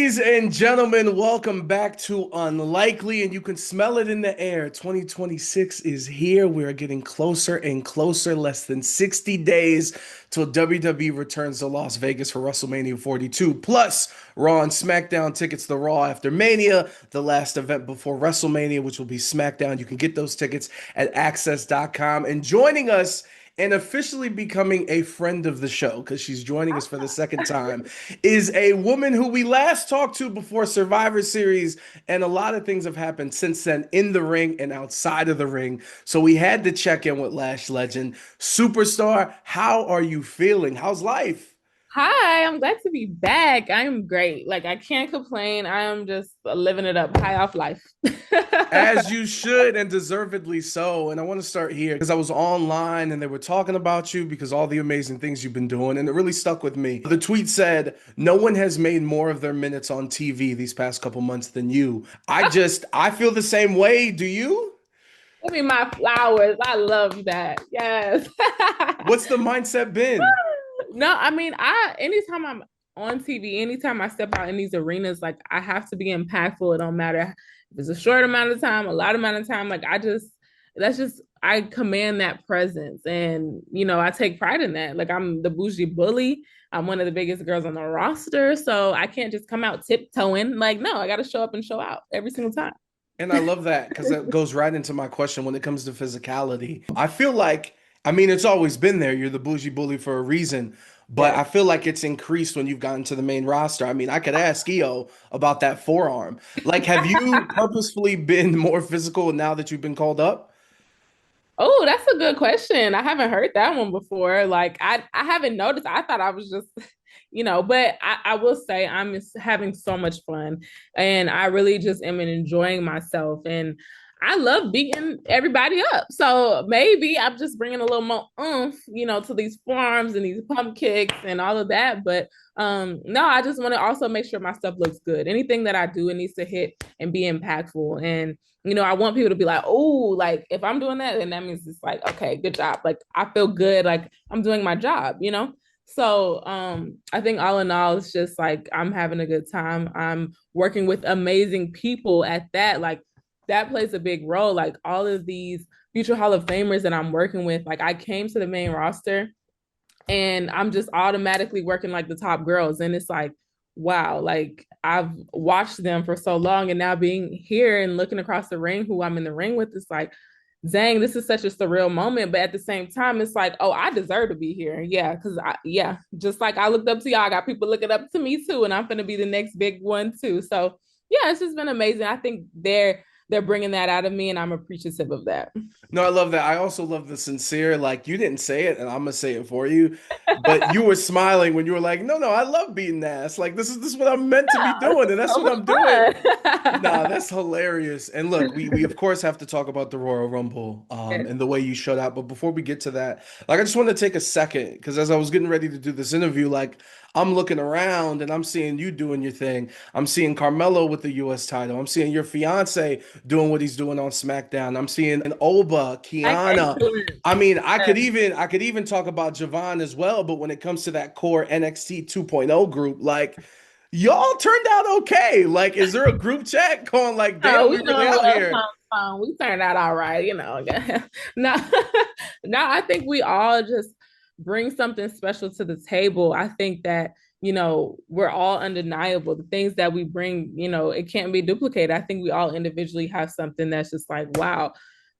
Ladies and gentlemen, welcome back to Unlikely, and you can smell it in the air. 2026 is here. We are getting closer and closer, less than 60 days till WWE returns to Las Vegas for WrestleMania 42. Plus, Raw and SmackDown tickets to Raw after Mania, the last event before WrestleMania, which will be SmackDown. You can get those tickets at access.com. And joining us and officially becoming a friend of the show because she's joining us for the second time is a woman who we last talked to before Survivor Series, and a lot of things have happened since then in the ring and outside of the ring. So we had to check in with Lash legend, superstar. How are you feeling? How's life? Hi, I'm glad to be back. I'm great. Like I can't complain. I am just living it up, high off life. As you should, and deservedly so. And I want to start here because I was online and they were talking about you because all the amazing things you've been doing, and it really stuck with me. The tweet said, "No one has made more of their minutes on TV these past couple months than you." I feel the same way. Do you? Give me my flowers. I love that. Yes. What's the mindset been? No, I mean, I anytime I'm on TV, anytime I step out in these arenas, like I have to be impactful. It don't matter if it's a short amount of time, a lot amount of time. Like that's just I command that presence, and I take pride in that. Like I'm the bougie bully. I'm one of the biggest girls on the roster, so I can't just come out tiptoeing. Like no, I got to show up and show out every single time. And I love that because that goes right into my question when it comes to physicality. I feel like, I mean, it's always been there. You're the bougie bully for a reason, but Yes. I feel like it's increased when you've gotten to the main roster. I mean, I could ask Io about that forearm. Like, have you purposefully been more physical now that you've been called up? Oh, that's a good question. I haven't heard that one before. Like I haven't noticed. I thought I was just, but I will say I'm just having so much fun and I really just am enjoying myself and I love beating everybody up. So maybe I'm just bringing a little more oomph, to these farms and these pump kicks and all of that. But no, I just want to also make sure my stuff looks good. Anything that I do, it needs to hit and be impactful. And I want people to be like, oh, like if I'm doing that, then that means it's like, okay, good job. Like I feel good, like I'm doing my job. So I think all in all, it's just like I'm having a good time. I'm working with amazing people at that. Like that plays a big role. Like all of these future Hall of Famers that I'm working with, like I came to the main roster and I'm just automatically working like the top girls. And it's like, wow, like I've watched them for so long, and now being here and looking across the ring, who I'm in the ring with, it's like, dang, this is such a surreal moment. But at the same time, it's like, oh, I deserve to be here. Yeah, because yeah, just like I looked up to y'all, I got people looking up to me too, and I'm gonna be the next big one too. So yeah, it's just been amazing. I think they're bringing that out of me, and I'm appreciative of that. No, I love that. I also love the sincere, like you didn't say it, and I'm gonna say it for you, but you were smiling when you were like, "No, no, I love beating ass. Like this is what I'm meant to be Yeah, doing, and it's that's so what much I'm doing." Nah, fun. that's hilarious. And look, we of course have to talk about the Royal Rumble, and the way you showed out. But before we get to that, like I just want to take a second because as I was getting ready to do this interview, like I'm looking around and I'm seeing you doing your thing. I'm seeing Carmelo with the U.S. title. I'm seeing your fiance doing what he's doing on SmackDown. I'm seeing an Oba, Like Kiana. excellent. I mean, I Yeah. could even I could even talk about Javon as well. But when it comes to that core NXT 2.0 group, like y'all turned out okay. Like, is there a group chat going like, No, damn, we we doing really a out little here? something. We turned out all right. No, no, I think we all just bring something special to the table. I think that, we're all undeniable. The things that we bring, it can't be duplicated. I think we all individually have something that's just like, wow,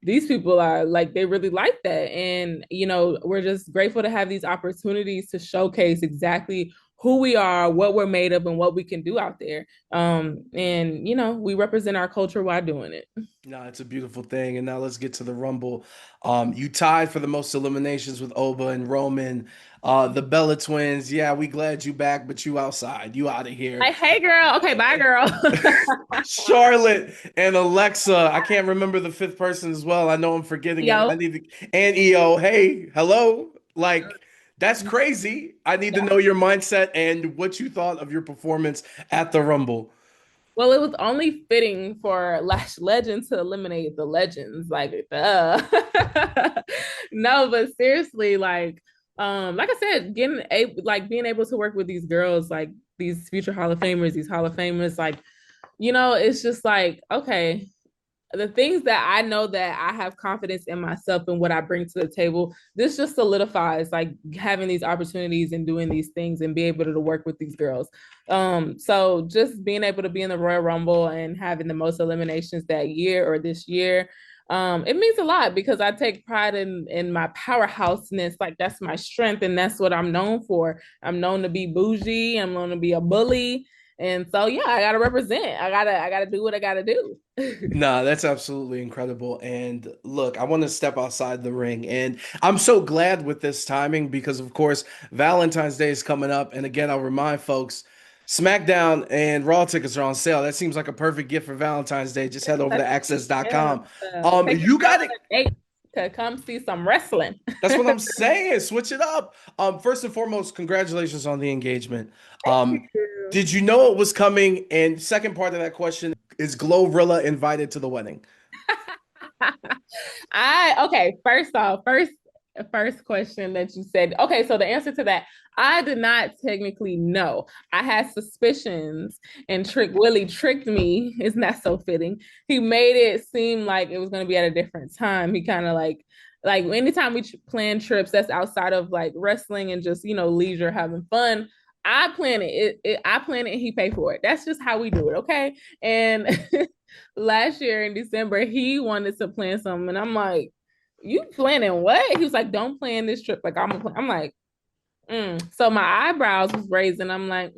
these people are like, they really like that. And, we're just grateful to have these opportunities to showcase exactly who we are, what we're made of, and what we can do out there. And we represent our culture while doing it. No, it's a beautiful thing. And now let's get to the Rumble. You tied for the most eliminations with Oba and Roman. The Bella twins, yeah, we glad you back, but you outside. You out of here. Like, hey girl, okay, bye girl. Charlotte and Alexa. I can't remember the fifth person as well. I know I'm forgetting it. I Yo. need to, and EO. Hey, hello. Like, that's crazy. I need to know your mindset and what you thought of your performance at the Rumble. Well, it was only fitting for Lash Legend to eliminate the legends. Like, no, but seriously, like I said, being able to work with these girls, like these future Hall of Famers, these Hall of Famers, like, it's just like, okay, the things that I know that I have confidence in myself and what I bring to the table, this just solidifies like having these opportunities and doing these things and be able to work with these girls. So just being able to be in the Royal Rumble and having the most eliminations that year or this year, it means a lot because I take pride in my powerhouseness. Like that's my strength and that's what I'm known for. I'm known to be bougie. I'm known to be a bully. And so yeah, I gotta represent. I gotta do what I gotta do. Nah, that's absolutely incredible. And look, I want to step outside the ring. And I'm so glad with this timing because, of course, Valentine's Day is coming up. And again, I'll remind folks SmackDown and Raw tickets are on sale. That seems like a perfect gift for Valentine's Day. Just head over to Yeah. access.com. Take your You girl got on it. a date to come see some wrestling. That's what I'm saying. Switch it up. First and foremost, congratulations on the engagement. Um, did you know it was coming? And second part of that question is Glorilla invited to the wedding? Okay, first off, first question that you said. Okay, so the answer to that, I did not technically know. I had suspicions and Trick Willie tricked me. Isn't that so fitting? He made it seem like it was going to be at a different time. He kind of like anytime we plan trips that's outside of like wrestling and just, leisure having fun. I plan I plan it. He paid for it. That's just how we do it. Okay. And last year in December, he wanted to plan something, and I'm like, "You planning what?" He was like, "Don't plan this trip." Like I'm like, So my eyebrows was raising. I'm like,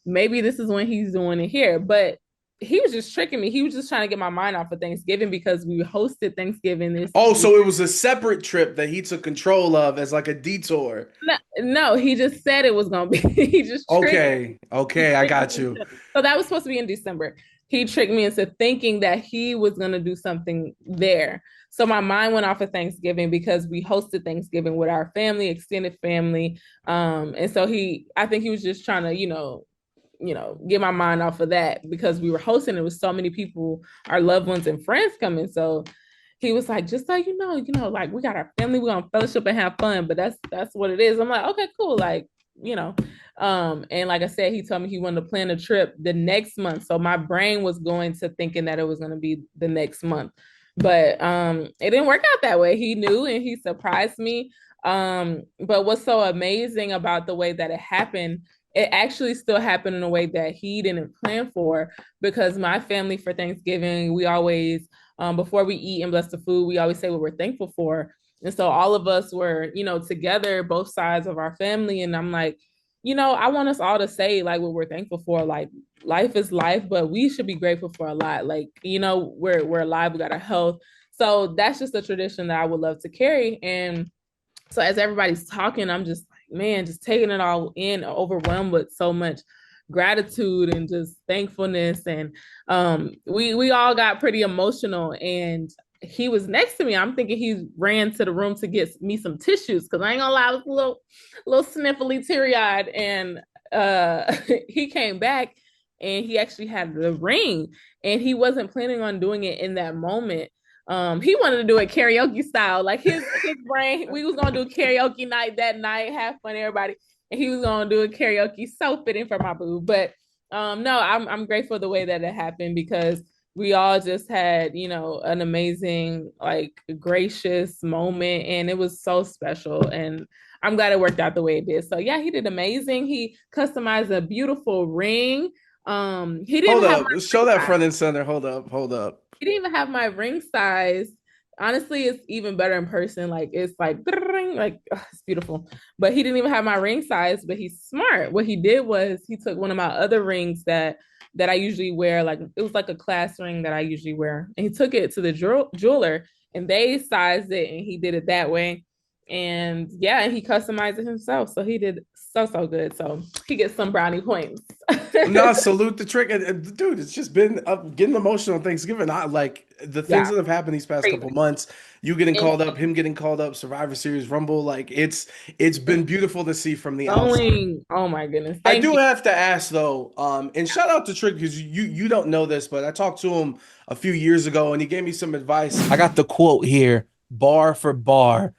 maybe this is when he's doing it here, but he was just tricking me. He was just trying to get my mind off of Thanksgiving because we hosted Thanksgiving this Oh, year. so it was a separate trip that he took control of as like a detour. No, no, he just said it was gonna be. He just tricked. Okay, He okay, I tricked got me you. into, so that was supposed to be in December. He tricked me into thinking that he was going to do something there. So my mind went off of Thanksgiving because we hosted Thanksgiving with our family, extended family. And so I think he was just trying to, get my mind off of that because we were hosting. It was so many people, our loved ones and friends coming. So he was like, just so like we got our family, we're gonna fellowship and have fun. But that's what it is. I'm like, okay, cool. Like, you know, and like I said, he told me he wanted to plan a trip the next month. So my brain was going to thinking that it was going to be the next month. But it didn't work out that way. He knew and he surprised me. But what's so amazing about the way that it happened, it actually still happened in a way that he didn't plan for because my family for Thanksgiving, we always, before we eat and bless the food, we always say what we're thankful for. And so all of us were, together, both sides of our family. And I'm like, I want us all to say like what we're thankful for. Like life is life, but we should be grateful for a lot. Like, we're alive, we got our health. So that's just a tradition that I would love to carry. And so as everybody's talking, I'm just like, man, just taking it all in, overwhelmed with so much gratitude and just thankfulness. And we all got pretty emotional. And he was next to me. I'm thinking he ran to the room to get me some tissues because I ain't gonna lie, I was a little sniffly, teary eyed. And he came back and he actually had the ring and he wasn't planning on doing it in that moment. He wanted to do it karaoke style, like his brain. We was gonna do karaoke night that night, have fun, everybody, and he was gonna do a karaoke. So fitting for my boo, but no, I'm grateful the way that it happened because we all just had an amazing, like, gracious moment, and it was so special. And I'm glad it worked out the way it did. So yeah, he did amazing. He customized a beautiful ring. He Hold didn't have up. Show that my front and center. Hold up. Hold up. he didn't even have my ring size. Honestly, it's even better in person. Like it's like it's beautiful. But he didn't even have my ring size. But he's smart. What he did was he took one of my other rings that I usually wear. Like it was like a class ring that I usually wear, and he took it to the jeweler, and they sized it, and he did it that way. And yeah, and he customized it himself. So he did so good. So he gets some brownie points. No, salute the trick. And, dude, it's just been getting emotional on Thanksgiving. I like the things Yeah, that have happened these past crazy. couple months. You getting And called up, him getting called up, Survivor Series, Rumble. Like it's been beautiful to see from the outside. going. Oh my goodness. I Thank do you. have to ask though, and shout out to Trick because you don't know this, but I talked to him a few years ago and he gave me some advice. I got the quote here, bar for bar.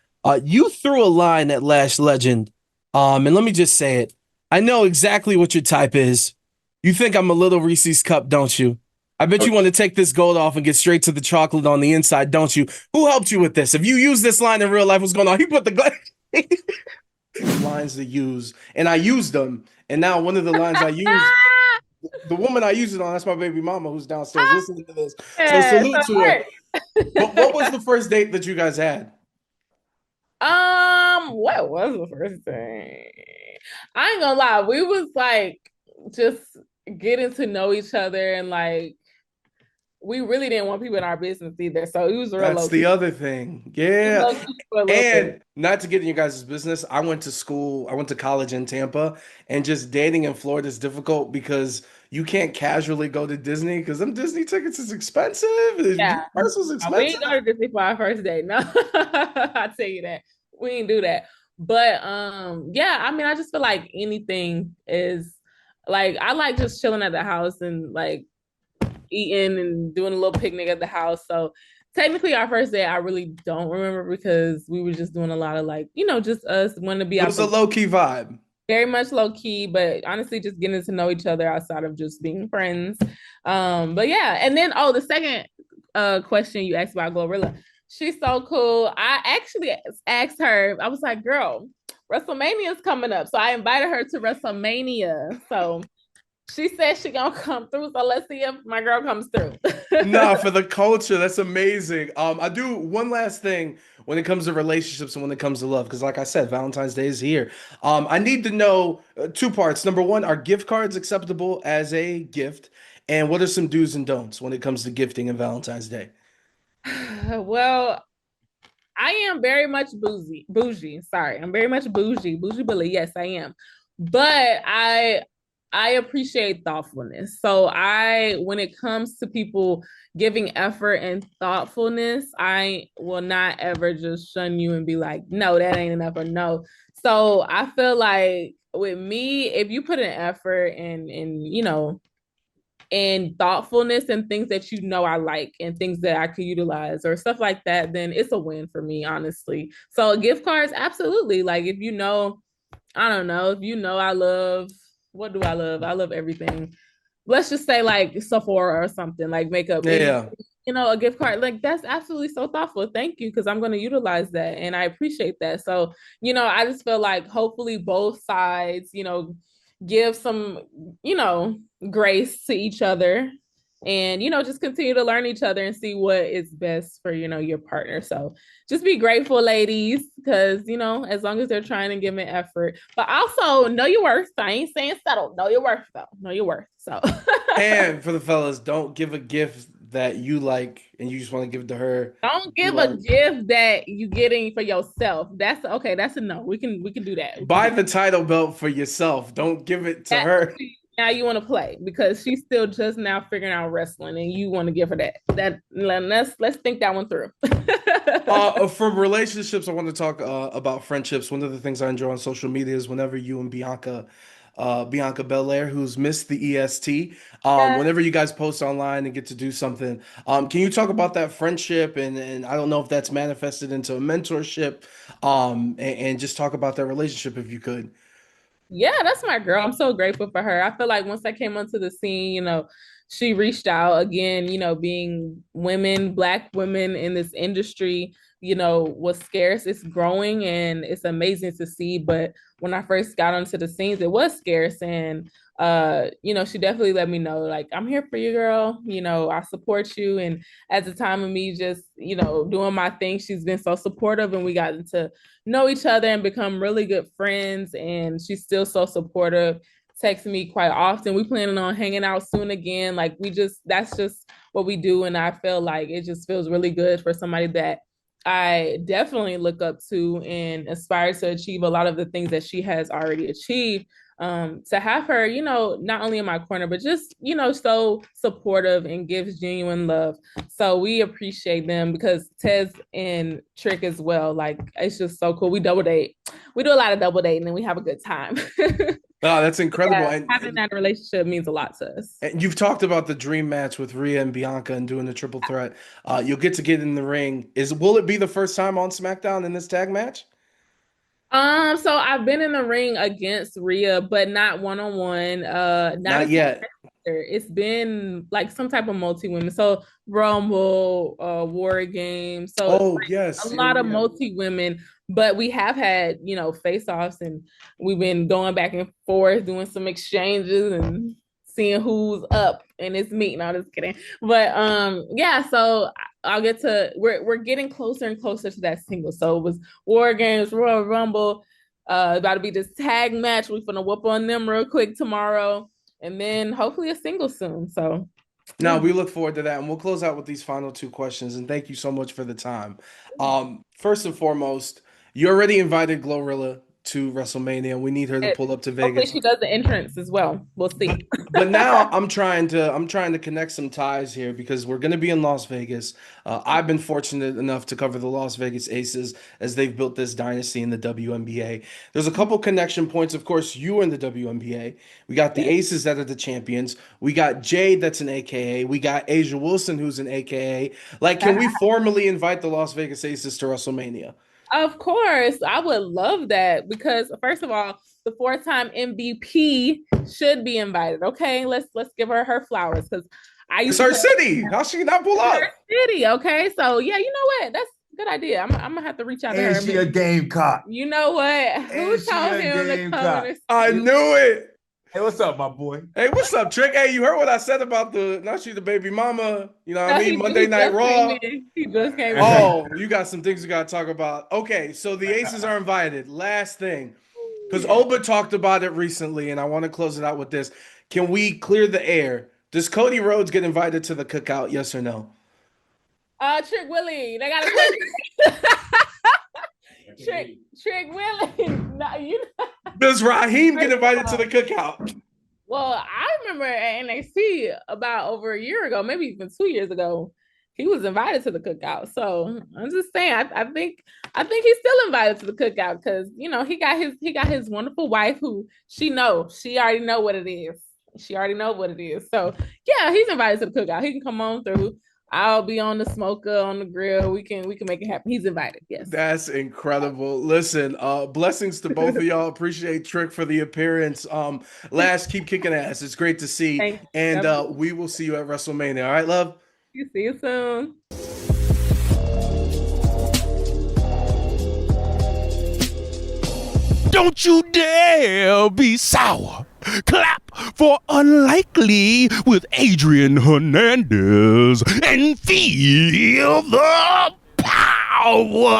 You threw a line at Lash Legend, and let me just say it. I know exactly what your type is. You think I'm a little Reese's cup, don't you? I bet you want to take this gold off and get straight to the chocolate on the inside, don't you? Who helped you with this? If you use this line in real life, what's going on? He put the lines to use, and I used them. And now one of the lines I use, the woman I use it on, that's my baby mama who's downstairs listening to this. So Yeah, salute so to her. But what was the first date that you guys had? what was the first thing? I ain't gonna lie, we was like just getting to know each other and like we really didn't want people in our business either. So it was real That's low the key. other thing. It was Yeah. low key for a little bit. And not to get in your guys' business, I went to school, I went to college in Tampa, and just dating in Florida is difficult because you can't casually go to Disney because them Disney tickets is expensive. Yeah. Universal's We expensive. ain't go to Disney for our first date. No, I tell you that. We ain't do that. But yeah, I mean, I just feel like anything is like I like just chilling at the house and like eating and doing a little picnic at the house. So technically our first day I really don't remember because we were just doing a lot of like, just us wanting to be It out was a the low-key vibe. very much low key, but honestly just getting to know each other outside of just being friends. But yeah, and then the second question you asked about Glorilla. She's so cool. I actually asked her, I was like, girl, WrestleMania is coming up. So I invited her to WrestleMania. So she said she gonna come through. So let's see if my girl comes through. Nah, for the culture, that's amazing. I do one last thing when it comes to relationships and when it comes to love, because like I said, Valentine's Day is here. I need to know two parts. Number one, are gift cards acceptable as a gift? And what are some do's and don'ts when it comes to gifting and Valentine's Day? Well, I am very much bougie. Sorry, I'm very much bougie Billy. Yes, I am. But I appreciate thoughtfulness. So when it comes to people giving effort and thoughtfulness, I will not ever just shun you and be like, no, that ain't enough or no. So I feel like with me, if you put an effort and thoughtfulness and things that I like and things that I could utilize or stuff like that, then it's a win for me, honestly. So gift cards, absolutely. Like if I don't know, if I love, what do I love? I love everything. Let's just say like Sephora or something, like makeup, any, Yeah. a gift card, like that's absolutely so thoughtful. Thank you, because I'm going to utilize that and I appreciate that. So, I just feel like hopefully both sides, give some, you know, grace to each other and just continue to learn each other and see what is best for your partner. So just be grateful, ladies, because as long as they're trying to give an effort, but also know your worth. I ain't saying settle. Know your worth, though. Know your worth. So And for the fellas, don't give a gift that you like and you just want to give it to her. don't You give a like gift that you getting for yourself. That's okay. That's a no. We can do that. We can buy do the title belt for yourself. Don't give it to that. her. Now you want to play because she's still just now figuring out wrestling, and you want to give her that. Let's think that one through. From relationships, I want to talk about friendships. One of the things I enjoy on social media is whenever you and Bianca Belair, who's missed the EST, Yeah. whenever you guys post online and get to do something, can you talk about that friendship and I don't know if that's manifested into a mentorship, and just talk about that relationship if you could. Yeah, that's my girl. I'm so grateful for her. I feel like once I came onto the scene, she reached out again, being Black women in this industry, was scarce. It's growing and it's amazing to see. But when I first got onto the scenes, it was scarce. And she definitely let me know, like, I'm here for you, girl. I support you. And at the time of me just, doing my thing, she's been so supportive and we got into know each other and become really good friends. And she's still so supportive, texts me quite often. We planning on hanging out soon again. Like that's just what we do. And I feel like it just feels really good for somebody that I definitely look up to and aspire to achieve a lot of the things that she has already achieved. To have her, not only in my corner, but just, so supportive and gives genuine love. So we appreciate them because Tez and Trick as well. Like it's just so cool. We double date. We do a lot of double dating and we have a good time. Oh, that's incredible. Yeah, And, having and that relationship means a lot to us. and you've talked about the dream match with Rhea and Bianca and doing the triple threat. You'll get to get in the ring. Will it be the first time on SmackDown in this tag match? So I've been in the ring against Rhea, but not one on one. Not Not against yet. her. It's been like some type of multi women. So Rumble, War Games. So like Oh, a yes. Yeah, lot of yeah. multi women. But we have had, face offs, and we've been going back and forth, doing some exchanges and seeing who's up in this meeting. I'm just kidding. But yeah, so I'll get to we're getting closer and closer to that single. So it was War Games, Royal Rumble. About to be this tag match. We're gonna whoop on them real quick tomorrow, and then hopefully a single soon. So Now yeah. we look forward to that, and we'll close out with these final two questions. And thank you so much for the time. First and foremost, you already invited Glorilla to WrestleMania. We need her to pull up to Hopefully Vegas. she does the entrance as well. We'll But see. but now I'm trying to connect some ties here because we're going to be in Las Vegas. I've been fortunate enough to cover the Las Vegas Aces as they've built this dynasty in the WNBA. There's a couple connection points. Of course, you are in the WNBA. We got the Aces that are the champions. We got Jade that's an AKA. We got Asia Wilson who's an AKA. Like, can we formally invite the Las Vegas Aces to WrestleMania? Of course, I would love that because first of all, the four-time MVP should be invited. Okay, let's give her her flowers because I It's used to our play city. How she not pull in her up? city. Okay, so yeah, you know what? That's a good idea. I'm gonna have to reach out to And her. she a Gamecock. You know what? Who And she told a him to come Gamecock. and I see? knew it. Hey, what's up, my boy? Hey, what's up, Trick? Hey, you heard what I said about the not she the baby mama, you know what I No, mean? he Monday Night just came Raw. in. He just came in. Oh, you got some things we gotta talk about. Okay, so the Aces are invited. Last thing, because Yeah. Oba talked about it recently, and I want to close it out with this. Can we clear the air? Does Cody Rhodes get invited to the cookout? Yes or no? Trick Willie. They got a question. Trick Willie. No, Does Raheem get first of invited to the all, cookout? well, I remember at NXT about over a year ago, maybe even 2 years ago, he was invited to the cookout. So I'm just saying, I think he's still invited to the cookout because he got his wonderful wife who she already know what it is. She already know what it is. So yeah, he's invited to the cookout. He can come on through. I'll be on the smoker on the grill. We can make it happen. He's invited. Yes. That's incredible. Listen, blessings to both of y'all. Appreciate Trick for the appearance. Lash, keep kicking ass. It's great to see. Thank And you. we will see you at WrestleMania. All right, love? See you soon. Don't you dare be sour. Clap for Unlikely with Adrian Hernandez and feel the power.